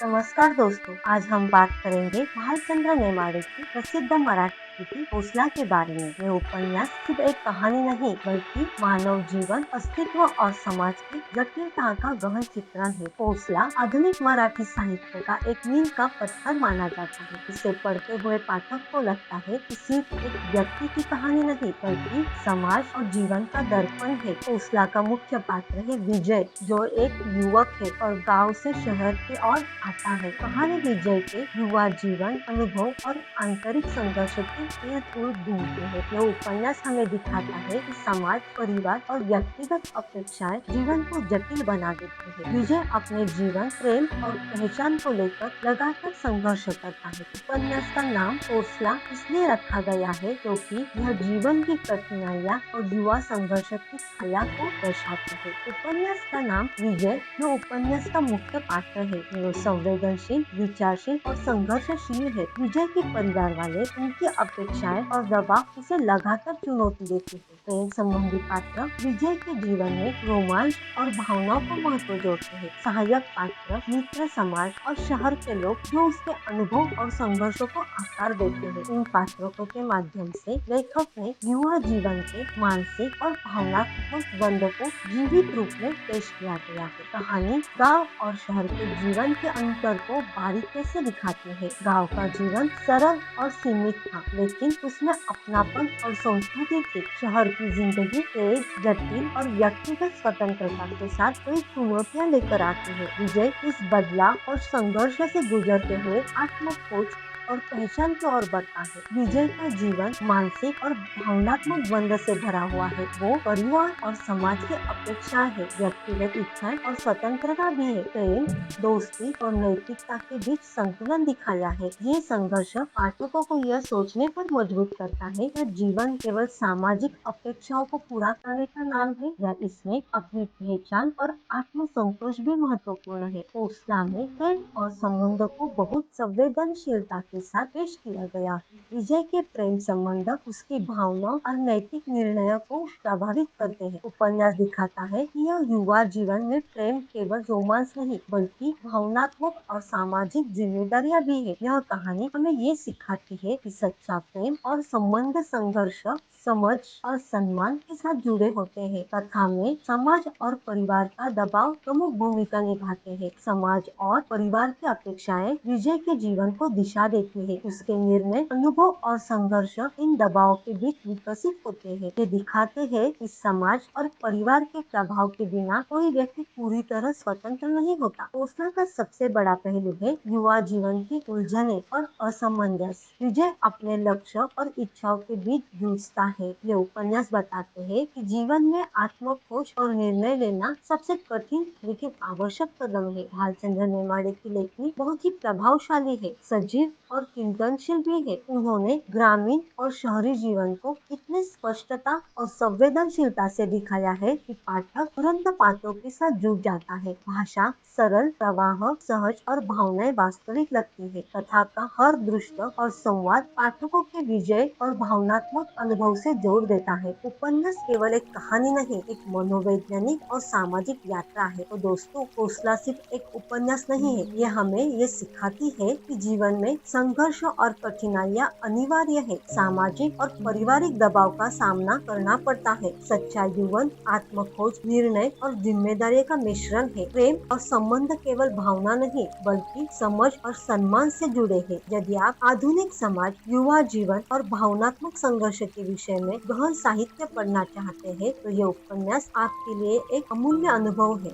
नमस्कार दोस्तों, आज हम बात करेंगे भालचंद्र नेमाड़े की प्रसिद्ध मराठी कृति ओसला के बारे में। ये उपन्यास सिर्फ एक कहानी नहीं बल्कि मानव जीवन, अस्तित्व और समाज की जटिलता का गहन चित्रण है। ओसला आधुनिक मराठी साहित्य का एक मील का पत्थर माना जाता है। इसे पढ़ते हुए पाठक को लगता है कि सिर्फ एक व्यक्ति की कहानी नहीं बल्कि समाज और जीवन का दर्पण है। ओसला का मुख्य पात्र है विजय, जो एक युवक है और गांव से शहर की ओर आता है। कहानी विजय के युवा जीवन, अनुभव और आंतरिक संघर्ष की ढूंढती है। यह उपन्यास हमें दिखाता है कि समाज, परिवार और व्यक्तिगत अपेक्षाएं जीवन को जटिल बना देती है। विजय अपने जीवन, प्रेम और पहचान को लेकर लगातार संघर्ष करता है। उपन्यास का नाम ओसला इसलिए रखा गया है क्योंकि यह जीवन की कठिनाइयां और युवा संघर्ष की छाया को दर्शाता है। उपन्यास का नाम विजय, जो उपन्यास का मुख्य पात्र है, वो संवेदनशील, विचारशील और संघर्षशील है। विजय के परिवार वाले उनकी अपेक्षाएं और दबाव उसे लगातार चुनौती देती है। प्रेम संबंधी पात्र विजय के जीवन में रोमांच और भावनाओं को महत्व जोड़ते हैं। सहायक पात्र मित्र, समाज और शहर के लोग जो उसके अनुभव और संघर्षों को आकार देते हैं। इन पात्रों के माध्यम से लेखक ने युवा जीवन के मानसिक और भावनात्मक द्वंद्व को जीवित रूप में पेश किया गया है। कहानी गांव और शहर के जीवन के अंतर को बारीकी से दिखाती है। गांव का जीवन सरल और सीमित था, लेकिन उसमें अपनापन और संस्कृति थी। शहर की जिंदगी तेज, जटिल और व्यक्तिगत स्वतंत्रता के साथ कई चुनौतियां लेकर आती है। विजय इस बदलाव और संघर्ष से गुजरते हुए आत्मखोज और पहचान की ओर बढ़ता है। विजय का जीवन मानसिक और भावनात्मक द्वंद्व से भरा हुआ है। वो परिवार और समाज की अपेक्षाएं है, व्यक्तिगत इच्छाएं और स्वतंत्रता भी है। प्रेम, दोस्ती और नैतिकता के बीच संतुलन दिखाया है। ये संघर्ष पाठकों को यह सोचने पर मजबूर करता है कि जीवन केवल सामाजिक अपेक्षाओं को पूरा करने का नाम है या इसमें अपनी पहचान और आत्मसंतोष भी महत्वपूर्ण है। ओसला में प्रेम और संबंधों को बहुत संवेदनशीलता के साथ पेश किया गया है। विजय के प्रेम संबंध उसकी भावनाओं और नैतिक निर्णयों को प्रभावित करते हैं। उपन्यास दिखाता है कि यह युवा जीवन में प्रेम केवल रोमांस नहीं बल्कि भावनात्मक और सामाजिक जिम्मेदारियां भी है। यह कहानी हमें ये सिखाती है कि सच्चा प्रेम और संबंध संघर्ष, समझ और सम्मान के साथ जुड़े होते हैं। कथा में समाज और परिवार का दबाव प्रमुख भूमिका निभाते हैं। समाज और परिवार की अपेक्षाएं विजय के जीवन को दिशा देती है। उसके निर्णय, अनुभव और संघर्ष इन दबाव के बीच विकसित होते हैं। ये दिखाते हैं कि समाज और परिवार के प्रभाव के बिना कोई व्यक्ति पूरी तरह स्वतंत्र नहीं होता। ओसला का सबसे बड़ा पहलू है युवा जीवन की उलझने और असमंजस। विजय अपने लक्ष्य और इच्छाओं के बीच जूझता है। ये उपन्यास बताते हैं कि जीवन में आत्मखोज और निर्णय लेना सबसे कठिन लेकिन आवश्यक कदम है। भालचंद्र नेमाड़े की लेखनी बहुत ही प्रभावशाली है, सजीव और चिंतनशील भी है। उन्होंने ग्रामीण और शहरी जीवन को इतनी स्पष्टता और संवेदनशीलता से दिखाया है कि पाठक तुरंत पात्रों के साथ जुड़ जाता है। भाषा सरल, प्रवाह सहज और भावनाएं वास्तविक लगती है। कथा का हर दृश्य और संवाद पाठकों के विजय और भावनात्मक अनुभव से जोड़ देता है। उपन्यास केवल एक कहानी नहीं, एक मनोवैज्ञानिक और सामाजिक यात्रा है। तो दोस्तों, ओसला सिर्फ एक उपन्यास नहीं है, ये हमें ये सिखाती है कि जीवन में संघर्ष और कठिनाइयां अनिवार्य है। सामाजिक और पारिवारिक दबाव का सामना करना पड़ता है। सच्चा जीवन आत्मखोज, निर्णय और जिम्मेदारी का मिश्रण है। प्रेम और संबंध केवल भावना नहीं बल्कि समझ और सम्मान से जुड़े हैं। यदि आप आधुनिक समाज, युवा जीवन और भावनात्मक संघर्ष के विषय में गहन साहित्य पढ़ना चाहते हैं तो यह उपन्यास आपके लिए एक अमूल्य अनुभव है।